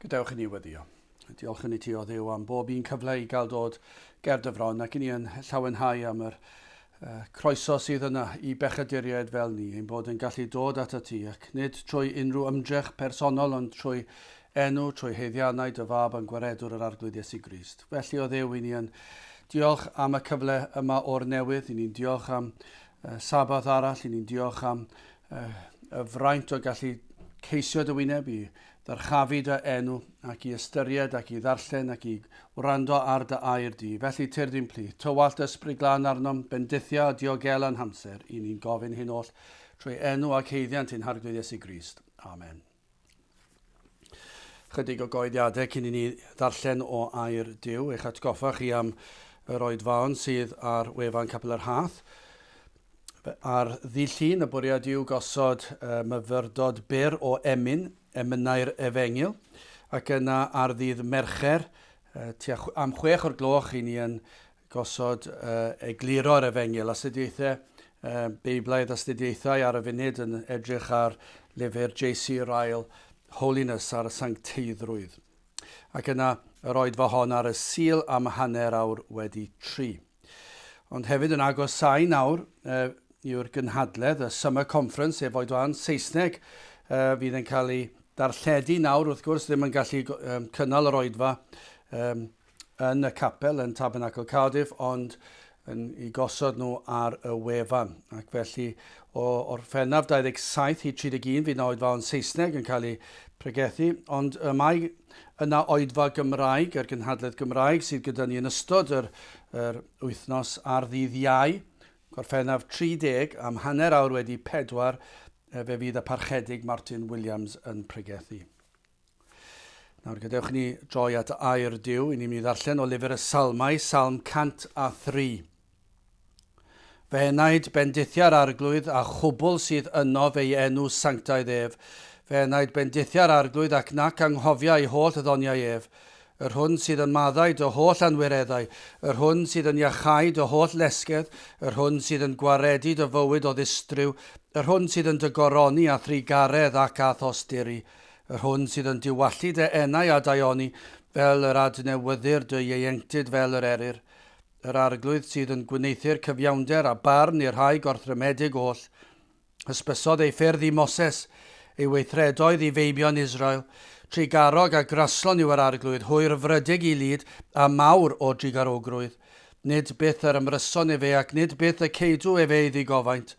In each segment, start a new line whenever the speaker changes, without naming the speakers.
Gadewch i ni weddio. Diolch yn i ti o Dduw am bob un cyfle i gael dod ger dyfron ac i ni yn llawenhau am yr croeso sydd yna i bechaduriaid fel ni, ein bod yn gallu dod at y ti ac nid trwy unrhyw ymdrech personol ond trwy enw, trwy heiddiannau dy fab yn gwaredwr yr arglwydd Iesu Grist. Felly o Dduw i ni yn diolch am y cyfle yma o'r newydd, i ni'n diolch am sabath arall, i ni'n diolch am y fraint o gallu ceisio dy wyneb i ddarchafu dy enw ac i ystyried ac i ddarllen ac i wrando ar dy air di. Felly tyrddyn plith, tywallt ysbryd glân arnom, bendithia a diogelan hamser, i ni'n gofyn hyn oll trwy enw ac heiddiant ein harglwydd Iesu Grist. Amen. Chydig o goediadau cyn i ni ddarllen o air Duw, eich atgoffa chi am yr oedfaon sydd ar wefan Nghapel yr Rhath. Ar ddillun y bwriad yw gosod myfyrdod byr o emynau'r Efengil, ac yna ar ddydd Mercher, am 6 o'r gloch i ni yn gosod egluro'r Efengil. Astudiaethau, Beiblaidd astudiaethau ar y funud yn edrych ar lyfr J.C. Ryle, Holiness ar y Sancteiddrwydd. Ac yna yr oedfa hon ar y Sul am 1/2 awr wedi 3. Ond hefyd yn agos 9 awr yw'r gynhadledd, y Summer Conference, sef oedfa'n Saesneg, fydd yn cael ei darlledu nawr, wrth gwrs, ddim yn gallu cynnal yr oedfa yn y capel, yn Tabernacle Cardiff, ond i gosod nhw ar y wefan. Ac felly, o'r Orffennaf 27 i 31 fydd oedfa yn Saesneg yn cael ei pregethu, ond mae yna oedfa Gymraeg, yr gynhadledd Gymraeg, sydd gyda ni yn ystod yr wythnos ar ddydd Iau, Gorffennaf 30 am 1/2 awr wedi 4, fe fydd y parchedig Martin Williams yn pregethu. Nawr, gadewch ni droi at air Duw, i ni'n mynd i ddarllen o lyfr y Salmau, Salm 103. Fe enaid bendithia'r arglwydd a chwbl sydd yno fe'i enw sanctaidd ef. Fe enaid bendithia'r arglwydd ac nac anghofia ei holl ddoniau ef. Yr hwn sydd yn maddau dy holl anwireddau, yr hwn sydd yn iachau dy holl lesgedd, yr hwn sydd yn gwaredu dy fywyd o ddistryw, yr hwn sydd yn dy goroni a thrigaredd ac a thosturi, yr hwn sydd yn diwallu dy enau a daioni, fel yr adnewyddir dy ieuenctid fel yr eryr, yr arglwydd sydd yn gwyneithu'r cyfiawnder a barn i'r rhai gorthrymedig oll. Hysbysodd ei ffyrdd i Moses, ei weithredoedd i feibion Israel, trigarog a graslon yw yr arglwydd, hwyr frydig i lyd a mawr o drigarogrwydd. Nid byth yr ymryson efe ac nid byth y ceidw efe i ddigofaint.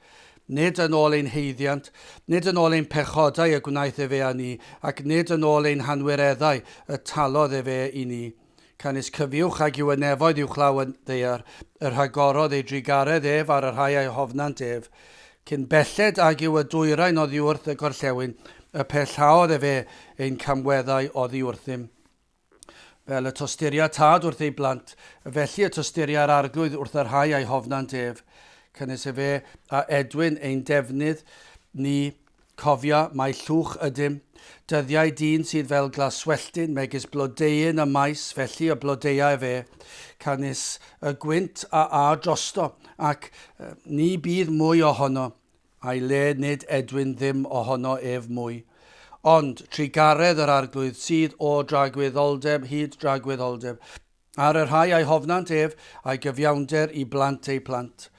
Nid yn ôl ein heiddiant, nid yn ôl ein pechodau y gwnaeth efe a ni, ac nid yn ôl ein hanwireddau y talodd efe i ni. Canis cyfiwch ag yw y nefoedd i'w chlaw yn ddeiar, yr rhagorodd ei drigaredd ef ar yr rhai ei hofnant ef. Cyn belled ag yw y dwyrain oddi wrth y gorllewin, y pellaodd efe ein camweddau oddi wrthym. Fel y tosturia tad wrth ei blant, felly y tosturia'r arglwydd wrth yr rhai ei hofnant ef. Cynnes efe a Edwin ein defnydd ni cofia mae llwch ydym. Dyddiau dyn sydd fel glaswelltyn megis blodeun y maes, felly y blodea efe. Canis y gwynt a drosto, ac ni bydd mwy ohono. A'i le nid Edwin ddim ohono ef mwy. Ond trigaredd yr arglwydd sydd o dragwyddoldeb hyd dragwyddoldeb. Ar yr rhai ei hofnant ef a'i gyfiawnder i blant ei plant.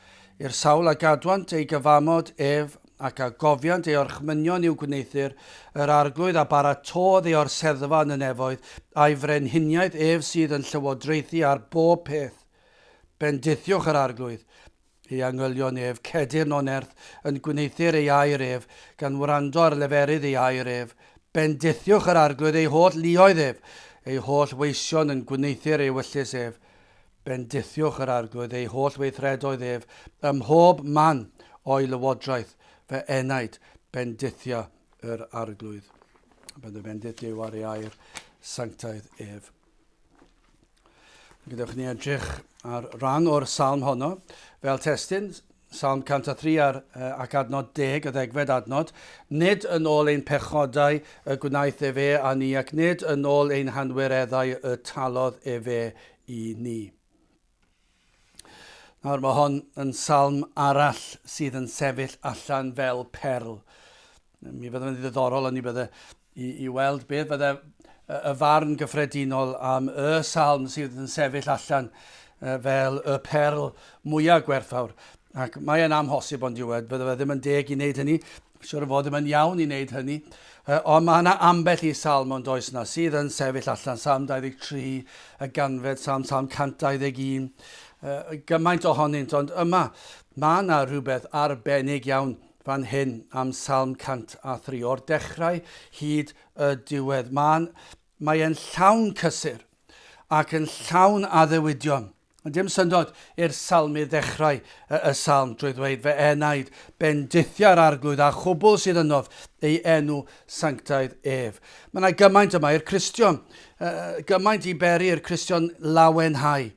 I'r sawl a gadwant ei gyfamod ef ac a gofiant ei orchmynion i'w gwneithir, yr arglwydd a baratodd ei orseddfa yn y nefoedd, a'i frenhiniaeth ef sydd yn llywodraethu ar bob peth. Bendithiwch yr arglwydd. Ei angylion ef, cedyrn o'n erth, yn gwneithir ei air ef, gan wrando ar leferydd ei air ef. Bendithiwch yr arglwydd ei holl luoedd ef, ei holl weision yn gwneithir ei wyllus ef. Bendithiwch yr arglwydd ei holl weithredoedd ef, ym mhob man o'i lywodraeth, fe enaid bendithia yr arglwydd. Bydd y bendithiw ar ei air sanctaidd ef. Gydewch ni edrych ar ran o'r salm honno. Fel testyn, Salm 103 ac adnod 10, y ddegfed adnod, nid yn ôl ein pechodau y gwnaeth efe a ni, ac nid yn ôl ein hanwireddau y talodd efe i ni. Nawr mae hon yn salm arall sydd yn sefyll allan fel perl. Mi fydde yn ddiddorol o'n i bydde i weld beth fydde y farn gyffredinol am y salm sydd yn sefyll allan fel y perl mwyaf gwerthfawr. Ac mae e'n amhosib ond diwedd, bydde fe ddim yn deg i wneud hynny. Siwr o fod ddim yn iawn i wneud hynny. Ond mae yna ambell i salm ond oes na sydd yn sefyll allan. Salm 23, y ganfed, salm 121. Gymaint ohonynt, ond yma mae yna rhywbeth arbennig iawn fan hyn am salm 103 o'r dechrau hyd y diwedd. Mae'n llawn cysur ac yn llawn addewidion. Ond dim syndod i'r salmydd ddechrau y salm drwy ddweud fe enaid bendithiau'r arglwydd a chwbl sydd ynof ei enw sanctaidd ef. Mae yna gymaint yma i'r Cristion, gymaint i beri i'r Cristion lawenhau.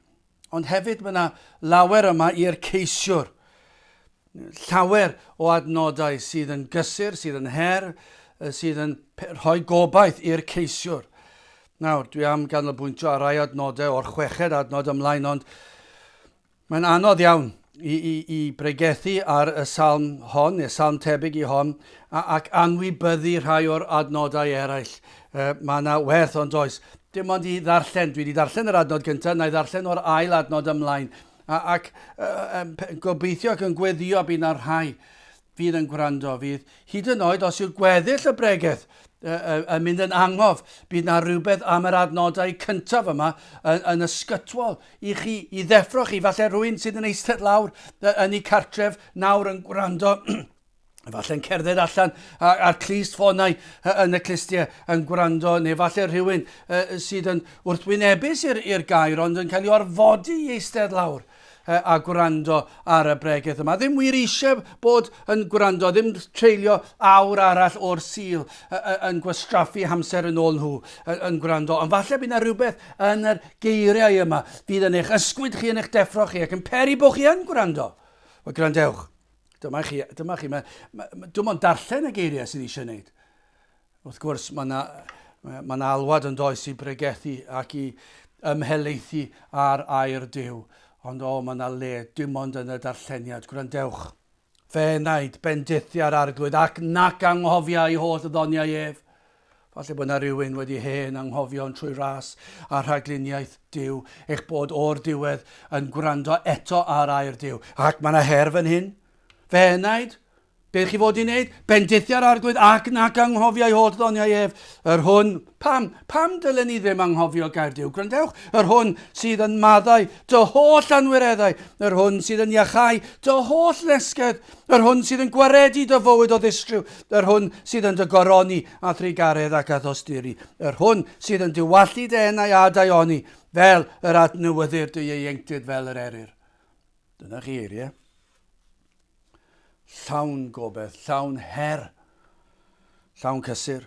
Ond hefyd mae yna lawer yma i'r ceisiwr. Llawer o adnodau sydd yn gysur, sydd yn her, sydd yn rhoi gobaith i'r ceisiwr. Nawr, dwi am ganolbwyntio ar rai adnodau o'r 6 adnod ymlaen, ond mae'n anodd iawn i bregethu ar y salm hon, neu salm tebyg i hon, ac anwybyddu rhai o'r adnodau eraill. Mae yna werth ond oes. Dim ond i ddarllen, dwi wedi darllen yr adnod gyntaf, na i ddarllen o'r ail adnod ymlaen. Ac gobeithio ac yn gweddio bydd yna rhai fydd yn gwrando, fydd hyd yn oed os yw gweddill y bregeth yn mynd yn angof, bydd yna rhywbeth am yr adnodau cyntaf yma yn ysgytwol i chi, i ddeffro chi, falle rhywun sydd yn eistedd lawr yn ei cartref nawr yn gwrando, falle'n cerdded allan a'r clust ffonau yn y clustiau yn gwrando, neu falle rhywun sydd yn wrthwynebus i'r gair, ond yn cael ei orfodi i eistedd lawr a gwrando ar y bregeth yma. Ddim wir eisiau bod yn gwrando, ddim treulio awr arall o'r sul yn gwastraffu hamser yn ôl nhw yn gwrando. Ond falle bydd yna rhywbeth yn yr geiriau yma fydd yn eich ysgwyd chi yn eich deffro chi ac yn peri bod chi yn gwrando. Wel, gwrandewch. Dyma chi. Dwi'n ond darllen y geiriau sydd eisiau gwneud. Wrth gwrs, mae yna alwad yn does i bregethu ac i ymhelaethu ar air Duw. Ond mae yna le, dim ond yn y darlleniad. Gwrandewch. Fe naid bendithiau'r arglwydd ac nac anghofiau i holl y ddoniau ef. Falle bod yna rhywun wedi hen anghofio'n trwy ras a rhagluniaeth Duw, eich bod o'r diwedd yn gwrando eto ar air Duw. Ac mae yna her fan hyn. Fe naid. Beth chi fod i wneud? Bendithiau'r arglwydd ac nac anghofio i holl ddoniau ef. Yr hwn, pam dylen ni ddim anghofio gair Duw? Gwrandewch, yr hwn sydd yn maddau dy holl anwireddau, yr hwn sydd yn iachau dy holl lesgedd, yr hwn sydd yn gwaredu dy fywyd o ddistryw, yr hwn sydd yn dy goroni a thrigaredd ac a ddosturi, yr hwn sydd yn diwallu dy enau a daioni, fel yr adnewyddir dy ieuenctid fel yr eryr. Dyna chi eiriau. Llawn gobeith, llawn her, llawn cysur.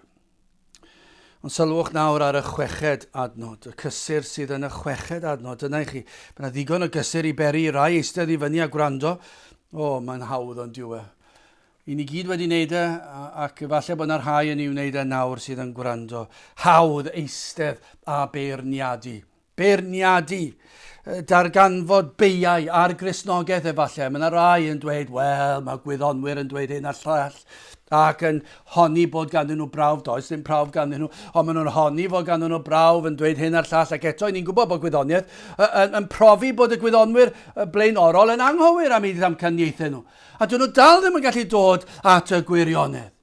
Ond sylwch nawr ar y 6 adnod, y cysur sydd yn y 6 adnod. Dyna i chi, mae yna ddigon o gysur i beri i rai eistedd i fyny a gwrando. Mae'n hawdd ond diwe. I ni gyd wedi wneud ac falle bod yna rhai yn ei wneud nawr sydd yn gwrando. Hawdd eistedd a beirniadu. Beirniadu. Darganfod beiau a'r Gristnogaeth efallai. Mae yna rai yn dweud, wel, mae gwyddonwyr yn dweud hyn a'r llall, ac yn honni bod ganddyn nhw brawf, does ddim prawf ganddyn nhw, ond maen nhw'n honni bod ganddyn nhw brawf yn dweud hyn a'r llall, ac eto ni'n gwybod bod gwyddoniaeth yn profi bod y gwyddonwyr blaenorol yn anghywir am ei ddamcaniaethau nhw. A dyn nhw dal ddim yn gallu dod at y gwirionedd.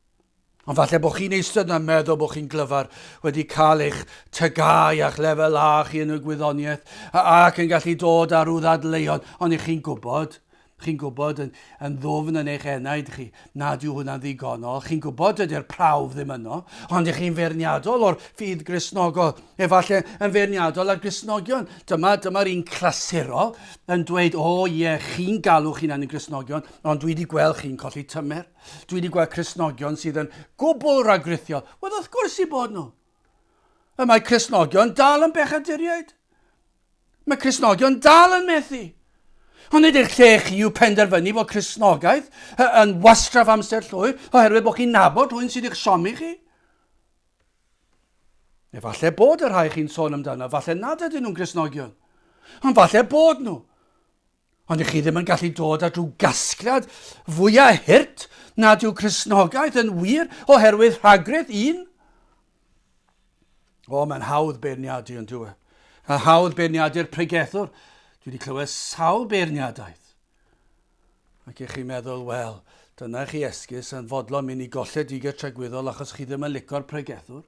Ond falle bod chi'n eistedd yn meddwl bod chi'n glyfar wedi cael eich tygau a'ch lefel a chi yn y gwyddoniaeth ac yn gallu dod ar ryw ddadleuon, ond chi'n gwybod yn ddwfn yn eich enaid chi, nad yw hwnna'n ddigonol. Chi'n gwybod ydy'r prawf ddim yno, ond chi'n feirniadol o'r ffydd Gristnogol. Efallai yn feirniadol ar Gristnogion. Dyma'r un clasurol yn dweud, chi'n galw chi'n yn Gristnogion, ond dwi wedi gweld chi'n colli tymer. Dwi wedi gweld Gristnogion sydd yn gwbl ragrithiol. Wel, wrth gwrs i bod nhw. Mae Gristnogion dal yn bechaduriaid. Mae Gristnogion dal yn methu. Ond nid eich lle chi yw penderfynu fod Cristnogaeth yn wastraf amser llwyr oherwydd bod chi'n nabod rhywun sydd i'ch siomi chi. Efallai bod yr rhai chi'n sôn amdano, falle nad ydyn nhw'n Gristnogion. Ond falle bod nhw. Ond chi ddim yn gallu dod â drwy gasgliad fwyaf hirt nad yw Cristnogaeth yn wir oherwydd rhagrith un. Mae'n hawdd beirniadu yn dwi. A hawdd beirniadu'r pregethwr. Dwi wedi clywed sawl beirniadaeth. Ac eich chi'n meddwl, wel, dyna chi esgus yn fodlon mynd i golled digar tragwyddol achos chi ddim yn licor pregethwr.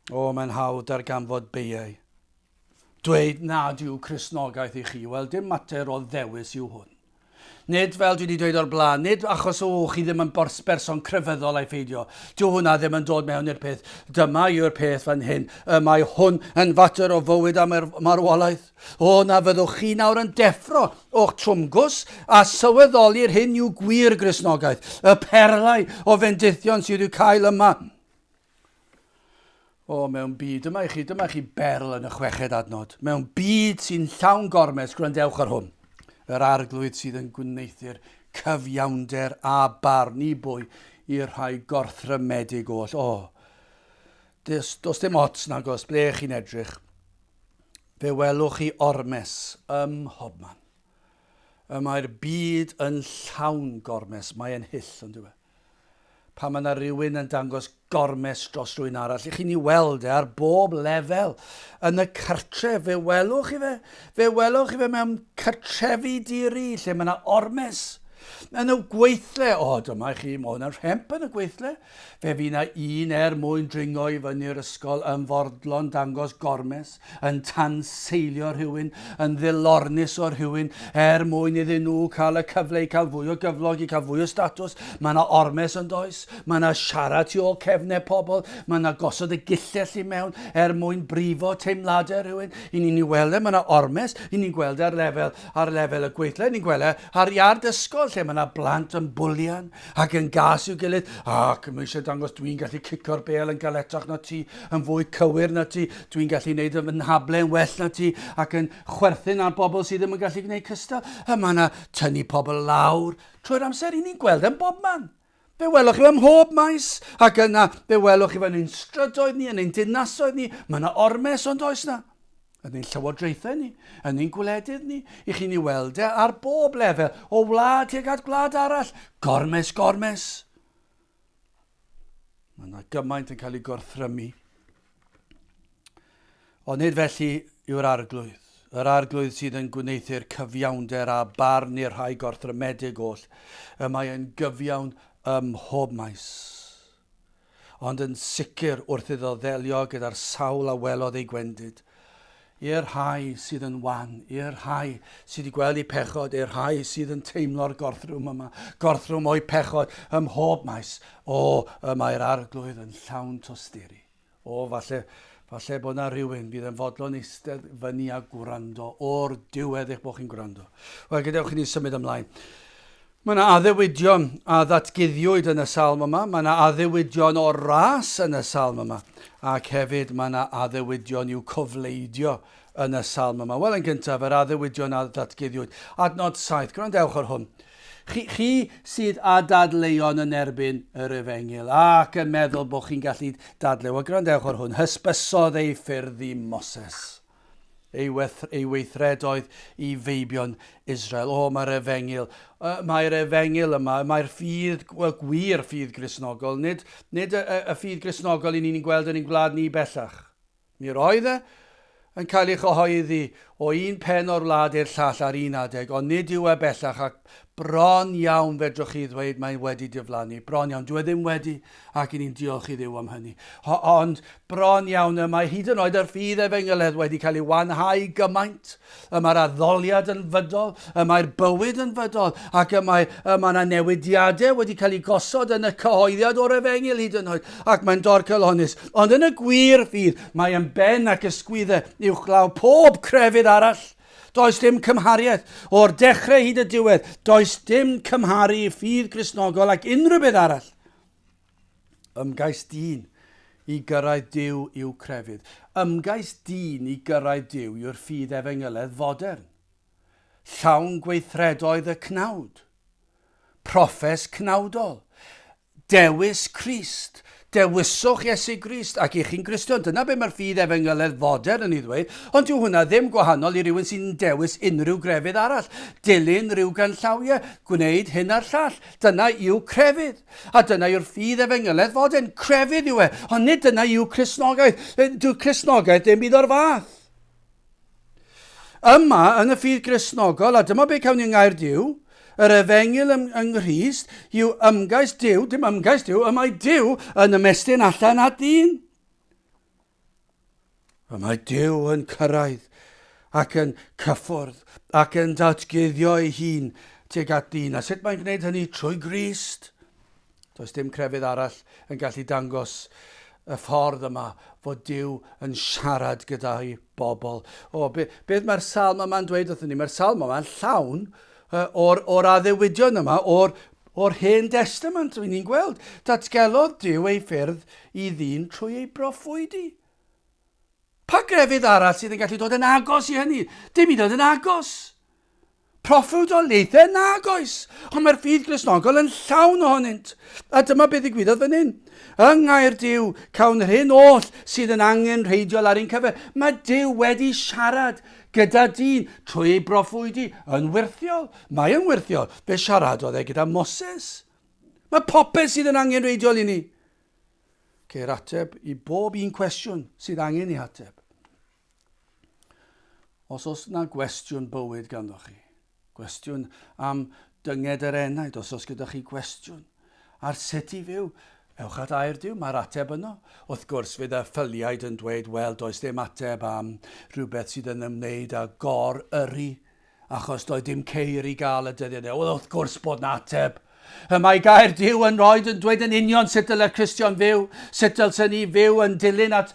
Mae'n hawdd ar ganfod beiau. Dweud nad yw Cristnogaeth i chi, wel dim mater o ddewis yw hwn. Nid fel dwi wedi dweud o'r blaen, nid achos chi ddim yn berson crefyddol ei ffeidio. Dyw hwnna ddim yn dod mewn i'r peth. Dyma yw'r peth fan hyn. Mae hwn yn fater o fywyd am marwolaeth. Na fyddwch chi nawr yn deffro o'ch trwmgws a sylweddoli'r hyn yw gwir Gristnogaeth. Y perlau o fendithion sydd i'w cael yma. Mewn byd, dyma chi berl yn y chweched adnod. Mewn byd sy'n llawn gormes, gwrandewch ar hwn. Yr arglwydd sydd yn gwneithio'r cyfiawnder a barn i bwy i'r rhai gorthrymedig oll. Does dim ots nag os ble chi'n edrych. Fe welwch chi ormes ym mhobman. Mae'r byd yn llawn gormes, mae'n hyll yn dweud. Pan mae yna rhywun yn dangos gormes dros rhywun arall, chi'n ei weld ar bob lefel yn y cartre, fe welwch chi fe. Fe welwch chi fe mewn cartrefi diri, lle mae yna ormes. Yn y gweithle, dyma chi, mae yna rhemp yn y gweithle. Fe fi yna un mwyn dringo i fyny'r ysgol yn fordlon dangos gormes, yn tanseilio rhywun, yn ddilornus o rhywun, mwyn iddyn nhw cael y cyfle i cael fwy o gyflog, i cael fwy o statws. Mae yna ormes yn does, mae yna siarad tu ôl cefnau pobl, mae yna gosod y gillell i mewn, mwyn brifo teimladau rhywun. I ni'n ei weld mae yna ormes, i ni'n gweld ar lefel y gweithle, ni'n gweld ar iard ysgol, lle mae yna blant yn bwlian ac yn gas i'w gilydd. Ac mae eisiau dangos dwi'n gallu cicio'r bel yn galetach na ti, yn fwy cywir na ti, dwi'n gallu gwneud yn hablen well na ti, ac yn chwerthin ar bobl sydd ddim yn gallu gwneud cystal. Mae yna tynnu pobl lawr trwy'r amser i ni'n gweld yn bob man. Fe welwch chi ym mhob maes, ac yna fe welwch chi fan ein strydoedd ni, yn ein dinasoedd ni, mae yna ormes ond oes na. Yn ein llywodraethau ni, yn ein gwledydd ni, i chi'n ei weld ar bob lefel, o wlad tuag at gwlad arall, gormes. Mae yna gymaint yn cael ei gorthrymu. Ond nid felly yw'r arglwydd. Yr arglwydd sydd yn gwneithio'r cyfiawnder a barn i'r rhai gorthrymedig oll. Mae yn gyfiawn ym mhob maes. Ond yn sicr wrth iddo ddelio gyda'r sawl a welodd ei gwendid. I'r rhai sydd yn wan, i'r rhai sydd wedi gweld eu pechod, i'r rhai sydd yn teimlo'r gorthrwm yma, gorthrwm o'i pechod ym mhob maes. Mae'r arglwydd yn llawn tosturi. Falle bod yna rhywun fydd yn fodlon eistedd fyny a gwrando o'r diwedd eich bod chi'n gwrando. Wel, gadewch chi ni symud ymlaen. Mae yna addewidion a ddatguddiwyd yn y salm yma. Mae yna addewidion o ras yn y salm yma. Ac hefyd mae yna addewidion i'w cofleidio yn y salm yma. Wel, yn gyntaf, yr addewidion a ddatguddiwyd. Adnod 7, gwrandewch ar hwn. Chi sydd â dadleuon yn erbyn yr Efengil ac yn meddwl bod chi'n gallu dadleu. Wel, gwrandewch ar hwn. Hysbysodd ei ffyrdd i Moses. Ei weithredoedd i feibion Israel. Mae'r Efengil. Mae'r Efengil yma, mae'r gwir ffydd Gristnogol, nid y ffydd Gristnogol i ni'n gweld yn ein gwlad ni bellach. Mi roedd yn cael ei chyhoeddi o un pen o'r wlad i'r llall ar un adeg, ond nid yw bellach ac bron iawn fedrwch chi ddweud mae'n wedi diflannu. Bron iawn, dwi ddim wedi, ac i ni'n diolch i Dduw am hynny. Ond bron iawn, mae hyd yn oed yr ffydd Efengilaidd wedi cael ei wanhau gymaint. Mae'r addoliad yn fydol, mae'r bywyd yn fydol, ac mae yna newidiadau wedi cael ei gosod yn y cyhoeddiad o'r Efengil hyd yn oed, ac mae'n dorcylonus. Ond yn y gwir ffydd, mae yn ben ac ysgwyddau uwchlaw pob crefydd arall. Does dim cymhariaeth. O'r dechrau hyd y diwedd, does dim cymharu i ffydd Gristnogol ac unrhyw beth arall. Ymgais dyn i gyrraedd Duw i'w crefydd. Ymgais dyn i gyrraedd Duw yw'r ffydd Efengilaidd fodern. Llawn gweithredoedd y cnawd. Proffes cnawdol. Dewis Crist. dewiswch Iesu Grist ac i chi'n Gristion. Dyna be mae'r ffydd efengyledd fodern yn ei ddweud, ond yw hwnna ddim gwahanol i rywun sy'n dewis unrhyw grefydd arall. Dilyn rhyw ganllawiau, gwneud hyn a'r llall. Dyna yw crefydd. A dyna yw'r ffydd efengyledd fodern. Crefydd yw e, ond nid dyna yw Cristnogaeth. Dyw Cristnogaeth ddim byd o'r fath. Yma, yn y ffydd Gristnogol, a dyma be cawn ni'n ngair Duw, yr efengil yng Nghrist yw ymgais Duw, dim ymgais Duw, y mae Duw yn ymestyn allan at dyn. Y mae Duw yn cyrraedd ac yn cyffwrdd ac yn datguddio ei hun tuag at dyn. A sut mae'n gwneud hynny? Trwy Grist. Does dim crefydd arall yn gallu dangos y ffordd yma fod Duw yn siarad gyda'i bobl. Beth mae'r Salm yma'n dweud wrthyn ni? Mae'r Salm yma'n llawn o'r addewidion yma, o'r Hen Testament. Ni'n gweld datgelodd Duw ei ffyrdd i ddyn trwy ei broffwydi. Pa grefydd arall sydd yn gallu dod yn agos i hynny? Dim i dod yn agos. Proffwydolaethau nagoes, ond mae'r ffydd Gristnogol yn llawn ohonynt. A dyma beth ddigwyddodd fan hyn. Yng Ngaer Duw, cawn yr hyn oll sydd yn angen reidiol ar ein cyfer. Mae Duw wedi siarad gyda dyn trwy ei broffwydi yn wirthiol. Mae yn wirthiol. Fe siaradodd e gyda Moses. Mae popeth sydd yn angen reidiol i ni. Ceir ateb i bob un cwestiwn sydd angen i ateb. Os oes yna gwestiwn bywyd ganddoch chi, gwestiwn am dynged yr enaid, os oes gyda chi gwestiwn ar sut i fyw, ewch at air Duw, mae'r ateb yno. Wrth gwrs, fydd y ffyliaid yn dweud, wel, does dim ateb am rhywbeth sydd yn ymwneud â gor-yrru, achos doedd dim ceir i gael y dyddiau. Wel, wrth gwrs bod na ateb. Mae gair Duw yn dweud yn union sut dylai'r Cristion fyw, sut dylsen ni fyw yn dilyn at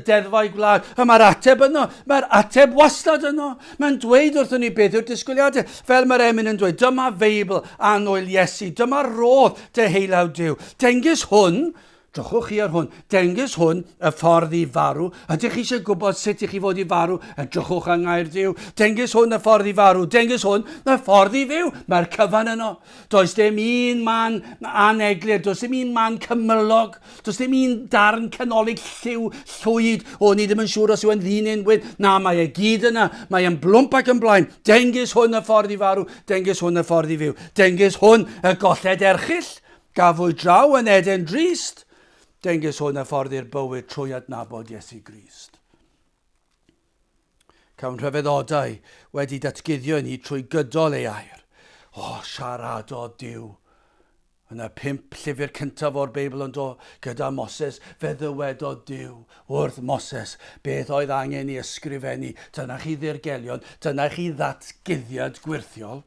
deddfau gwlad. Mae'r ateb yno, mae'r ateb wastad yno. Mae'n dweud wrthyn ni beth yw'r disgwyliadau. Fel mae'r emyn yn dweud, dyma Feibl annwyl Iesu, dyma rodd deheilawd Duw. Dengys hwn, drychwch chi ar hwn, dengys hwn y ffordd i farw. Ydych chi eisiau gwybod sut i chi fod i farw? Drychwch yng Ngaer Duw. Dengys hwn y ffordd i farw. Dengys hwn y ffordd i fyw. Mae'r cyfan yno. Does dim un man aneglir. Does dim un man cymylog. Does dim un darn canolig lliw llwyd. Ni ddim yn siŵr os yw yn ddyn unwyd. Na, mae e gyd yna. Mae e'n blwmp ac yn blaen. Dengys hwn y ffordd i farw. Dengys hwn y ffordd i fyw. Dengys hwn y golled erchyll. Gafwyd draw yn Eden Drist. Dengys hwn y ffordd i'r bywyd trwy adnabod Iesu Grist. Cawn rhyfeddodau wedi datguddio ni trwy gydol ei air. Siaradodd Duw. Yn y 5 llyfr cyntaf o'r Beibl yn dod gyda Moses, fe ddywedodd Duw wrth Moses beth oedd angen i ysgrifennu. Dyna chi ddirgelion, dyna chi ddatguddiad gwirthiol.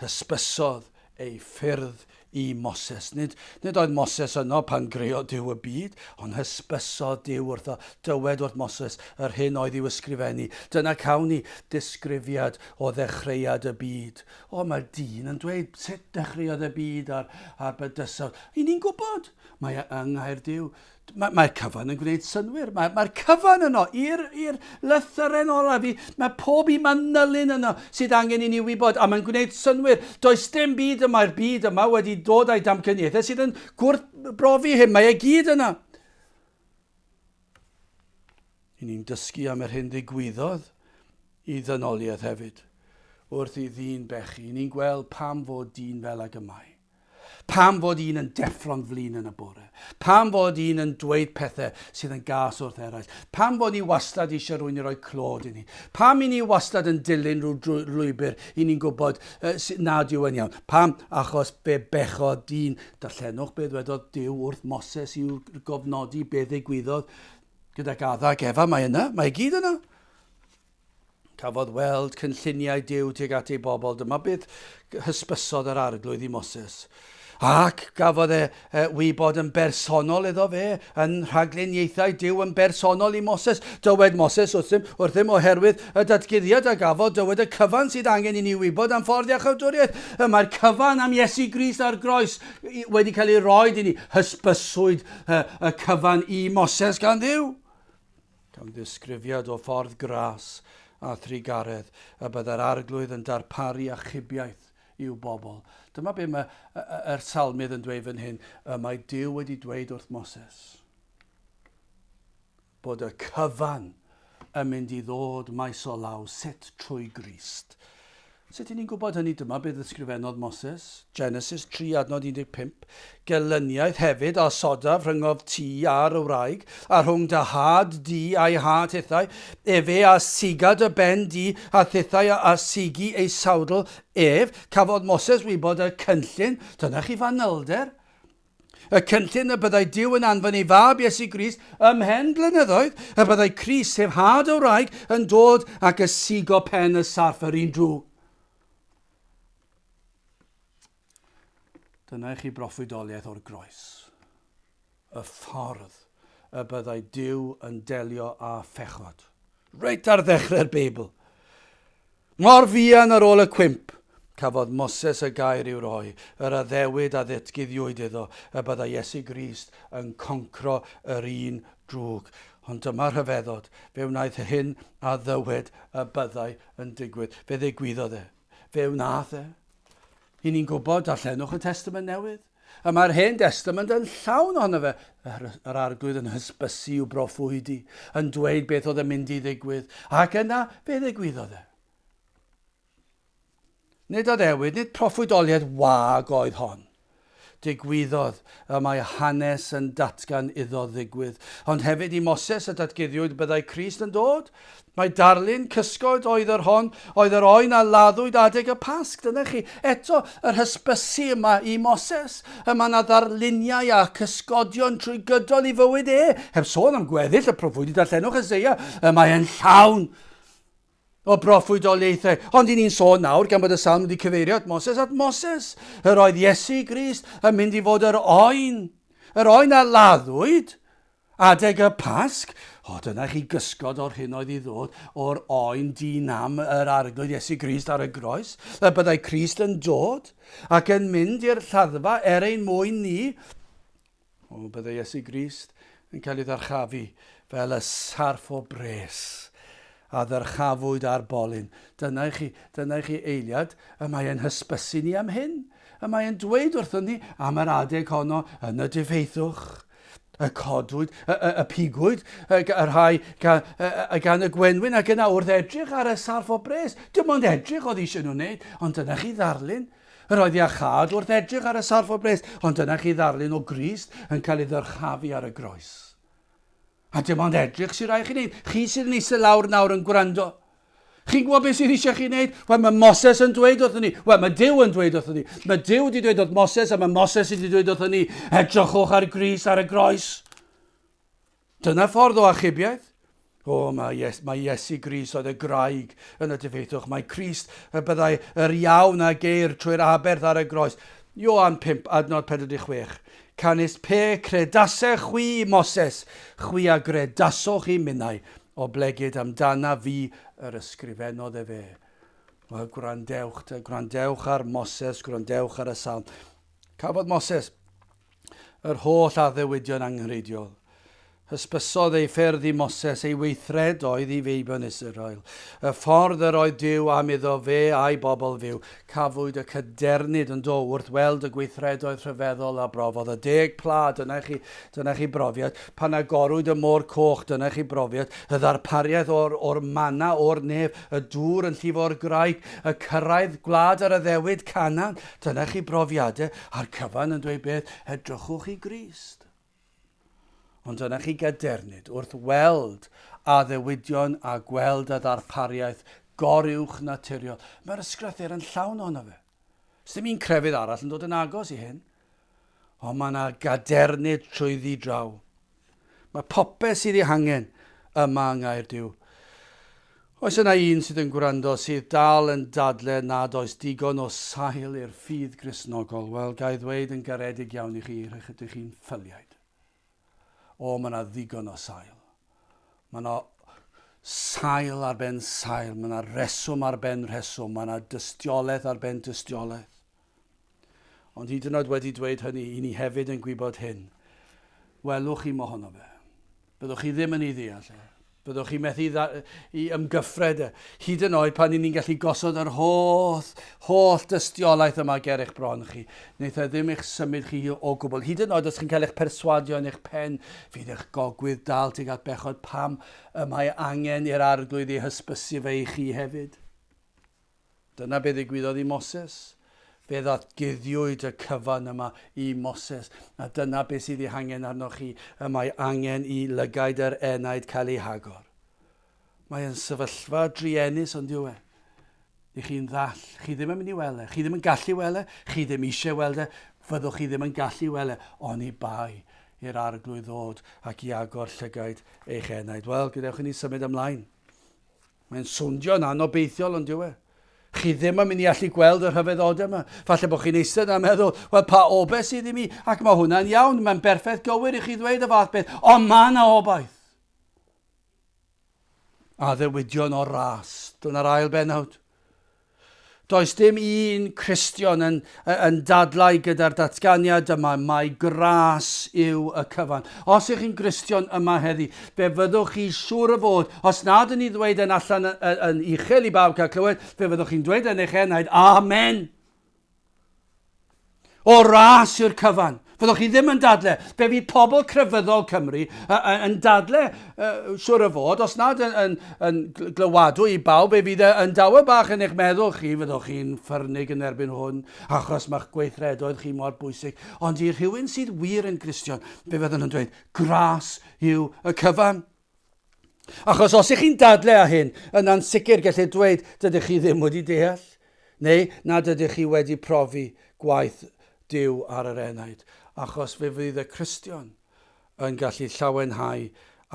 Hysbysodd ei ffyrdd i Moses. Nid oedd Moses yno pan greu Duw y byd, ond hysbysodd Duw wrtho, dywed wrth Moses yr hyn oedd i'w ysgrifennu. Dyna cawn ni disgrifiad o ddechreuad y byd. Mae'r dyn yn dweud sut dechreuodd y byd ar bydysawd. I ni'n gwybod, mae yng Ngaer Duw. Mae'r cyfan yn gwneud synwyr. Mae'r cyfan yno i'r lythyren ola fi. Mae pob un manylun yno sydd angen i ni wybod. A mae'n gwneud synwyr. Does dim byd yma'r byd yma wedi dod â'i damcaniaethau sydd yn gwrthbrofi hyn. Mae e gyd yna. I ni'n dysgu am yr hyn ddigwyddodd i ddynoliaeth hefyd. Wrth i ddyn bechu. I ni'n gweld pam fod dyn fel ag y mae. Pam fod un yn deffro'n flin yn y bore? Pam fod un yn dweud pethau sydd yn gas wrth eraill? Pam fod ni wastad eisiau rwy'n i roi clod i ni? Pam i ni wastad yn dilyn rhyw lwybr i ni'n gwybod nad yw yn iawn? Pam? Achos be bechodd dyn. Darllenwch be ddwedodd Duw wrth Moses i'w gofnodi be ddigwyddodd gyda Gadda ac Efa. Mae yna, mae gyd yna. Cafodd weld cynlluniau Duw tuag at ei bobl. Dyma beth hysbysodd yr arglwydd i Moses. Ac gafodd wybod yn bersonol iddo fe yn rhagluniaethau Duw yn bersonol i Moses. Dywed Moses wrthym oherwydd y datguddiad a gafodd dywed y cyfan sydd angen i ni wybod am fforddi a chawdwriaeth. Mae'r cyfan am Iesu Grist ar groes wedi cael ei roed i ni. Hysbyswyd y cyfan i Moses gan Dduw. Gan ddisgrifiad o ffordd Gras a Trugaredd y byddai'r arglwydd yn darparu achubiaeth i'w bobl. Dyma be mae'r salmydd yn dweud fan hyn. Mae Duw wedi dweud wrth Moses bod y cyfan yn mynd i ddod maes o law sut trwy Grist. Sut ni'n gwybod hynny? Dyma beth ysgrifennodd Moses, Genesis 3 adnod 15, gelyniaeth hefyd a sodaf rhyngof ti a'r wraig, a rhwng dy had di a'i had hithau, efe a sigad y ben di a thithau a sigi ei sawdl cafodd Moses wybod y cynllun, dyna chi fanylder, y cynllun y byddai Duw yn anfon ei fab Iesu Grist ymhen blynyddoedd, y byddai Crist sef had o wraig yn dod ac ysigo pen y sarf yr un drwg. Dyna chi broffwydoliaeth o'r groes. Y ffordd y byddai Duw yn delio â phechod. Reit ar ddechrau'r Beibl. Mor fuan ar ôl y cwymp, cafodd Moses y gair i'w roi, yr addewid a ddatguddiwyd iddo, y byddai Iesu Grist yn concro yr un drwg. Ond dyma'r rhyfeddod, fe wnaeth hyn a ddywed y byddai yn digwydd. Fe ddigwyddodd e. Fe wnaeth e. I ni'n gwybod darllenwch y Testament Newydd. A mae'r Hen Testament yn llawn ohono fe. Yr arglwydd yn hysbysu i'w broffwydi, yn dweud beth oedd yn mynd i ddigwydd. Ac yna, fe ddigwyddodd e. Nid addewid, nid proffwydoliaeth wag oedd hon. Digwyddodd y mae hanes yn datgan iddo ddigwydd. Ond hefyd i Moses y datguddiwyd byddai Crist yn dod. Mae darlun cysgod oedd yr hon, oedd yr oen a laddwyd adeg y Pasg. Dyna chi, eto yr hysbysu yma i Moses. Mae yna ddarluniau a cysgodion trwy gydol i fywyd e. Heb sôn am gweddill y proffwydi darllenwch Eseia, mae e'n llawn o broffwydoliaethau. Ond i ni'n sôn nawr, gan bod y Salm wedi cyfeirio at Moses, yr oedd Iesu Grist yn mynd i fod yr oen a laddwyd adeg y Pasg. Dyna chi gysgod o'r hyn oedd i ddod o'r oen dinam yr arglwydd Iesu Grist ar y groes. Y byddai Crist yn dod ac yn mynd i'r lladdfa ein mwyn ni. Byddai Iesu Grist yn cael ei ddarchafu fel y sarf o bres a ddyrchafwyd ar bolyn. Dyna chi eiliad, y mae e'n hysbysu ni am hyn. Y mae e'n dweud wrthon ni am yr adeg honno yn y difeithwch, y codwyd, y pigwyd, yr rhai gan y gwenwyn ac yna wrth edrych ar y sarf o bres. Dim ond edrych oedd eisiau nhw'n wneud, ond dyna chi ddarlun. Yr oedd iachad wrth edrych ar y sarf o bres, ond dyna chi ddarlun o Grist yn cael ei ddyrchafu ar y groes. A dim ond edrych sy'n rhaid chi wneud. Chi sy'n eistedd lawr nawr yn gwrando. Chi'n gwybod beth sydd eisiau chi wneud? Wel, mae Moses yn dweud wrthyn ni. Wel, mae Duw yn dweud wrthyn ni. Mae Duw wedi dweud wrth Moses a mae Moses wedi dweud wrthyn ni. Edrychwch ar Grist ar y groes. Dyna ffordd o achubiaeth. Mae Iesu Grist oedd y graig yn y difeithwch. Mae Crist y byddai yr iawn a geir trwy'r aberth ar y groes. Ioan 5, adnod 46. Canis pe credasau chwi Moses, chwi a gredaswch I minnau, o blegyd amdana fi yr ysgrifennodd fe. Wel, gwrandewch ar Moses, gwrandewch ar y Salm. Cafodd Moses yr holl addewidion anghreidiol. Hysbysodd ei ffyrdd I Moses, ei weithredoedd I feibion Israel. Y ffordd yr oedd Duw am iddo fe a'i bobl fyw. Cafwyd y cydernid yn dod wrth weld y gweithredoedd rhyfeddol a brofodd. Y 10 pla, dyna chi brofiad. Pan agorwyd y môr coch, dyna chi brofiad. Y ddarpariaeth o'r manna o'r nef, y dŵr yn llifo'r graig, y cyrraedd gwlad ar y ddewyd Canan. Dyna chi brofiadau. A'r cyfan yn dweud beth, edrychwch I Grist. Ond dyna chi gydernid wrth weld a ddewidion a gweld a ddarpariaeth goriwch naturiol. Mae'r ysgrythyr yn llawn ono fe. Sdim un crefydd arall yn dod yn agos I hyn. Ond mae yna gadernid trwyddi draw. Mae popeth sydd I hangen yma yng Ngaer Duw. Oes yna un sydd yn gwrando sydd dal yn dadle nad oes digon o sail i'r ffydd Gristnogol. Wel, gai ddweud yn garedig iawn I chi, rhaid ydych chi'n ffyliaid. Mae yna ddigon o sail. Mae yna sail ar ben sail. Mae yna reswm ar ben reswm. Mae yna dystiolaeth ar ben dystiolaeth. Ond hyd yn oed wedi dweud hynny, I ni hefyd yn gwybod hyn. Welwch chi mohono fe. Byddwch chi ddim yn ei ddeall. Byddwch chi methu i ymgyffred. Hyd yn oed pan ni'n gallu gosod yr holl dystiolaeth yma ger eich bron chi. Wneith e ddim eich symud chi o gwbl. Hyd yn oed os chi'n cael eich perswadio yn eich pen, fydd eich gogwydd dal tuag at bechod pam y mae angen i'r arglwydd i hysbysu fe i chi hefyd. Dyna beth ddigwyddodd i Moses. Fe ddatguddiwyd y cyfan yma i Moses. A dyna beth sydd ei hangen arnoch chi. Y mae angen i lygaid yr enaid cael ei hagor. Mae'n sefyllfa driennus ond yw e. I chi'n ddall. Chi ddim yn mynd i weld e. Chi ddim yn gallu weld e. Chi ddim eisiau weld e. Fyddwch chi ddim yn gallu weld e. Ond i bai i'r arglwydd ddod ac i agor llygaid eich enaid. Wel, gadewch i ni symud ymlaen. Mae'n swndio'n anobeithiol ond yw e. Chi ddim yn mynd i allu gweld yr rhyfeddodau yma. Falle bod chi'n eistedd a meddwl, wel pa obaith sydd i mi, ac mae hwnna'n iawn, mae'n berffaith gywir i chi ddweud y fath beth, ond mae yna obaith. A ddewidion o Ras, dyna'r ail benawd. Does dim un Cristion yn dadlau gyda'r datganiad yma, mae Gras yw y cyfan. Os ych chi'n Cristion yma heddi, fe fyddwch chi siŵr o fod, os nad yn ei ddweud yn allan yn uchel i bawb cael clywed, fe fyddwch chi'n dweud yn eich enaid, Amen. O Ras yw'r cyfan. Fyddwch chi ddim yn dadle. Fe fydd pobl crefyddol Cymru yn dadle, siwr o fod, os nad yn glywadw i bawb, fe fydd yn dawa bach yn eich meddwl chi, fyddwch chi'n ffyrnig yn erbyn hwn, achos mae'ch gweithredoedd chi mor bwysig. Ond i rhywun sydd wir yn Cristion, fe fydden nhw'n dweud, Gras yw y cyfan. Achos os ych chi'n dadle â hyn, yna'n sicr gallu dweud, dydych chi ddim wedi deall, neu nad ydych chi wedi profi gwaith Duw ar yr enaid, achos fe fydd y Cristion yn gallu llawenhau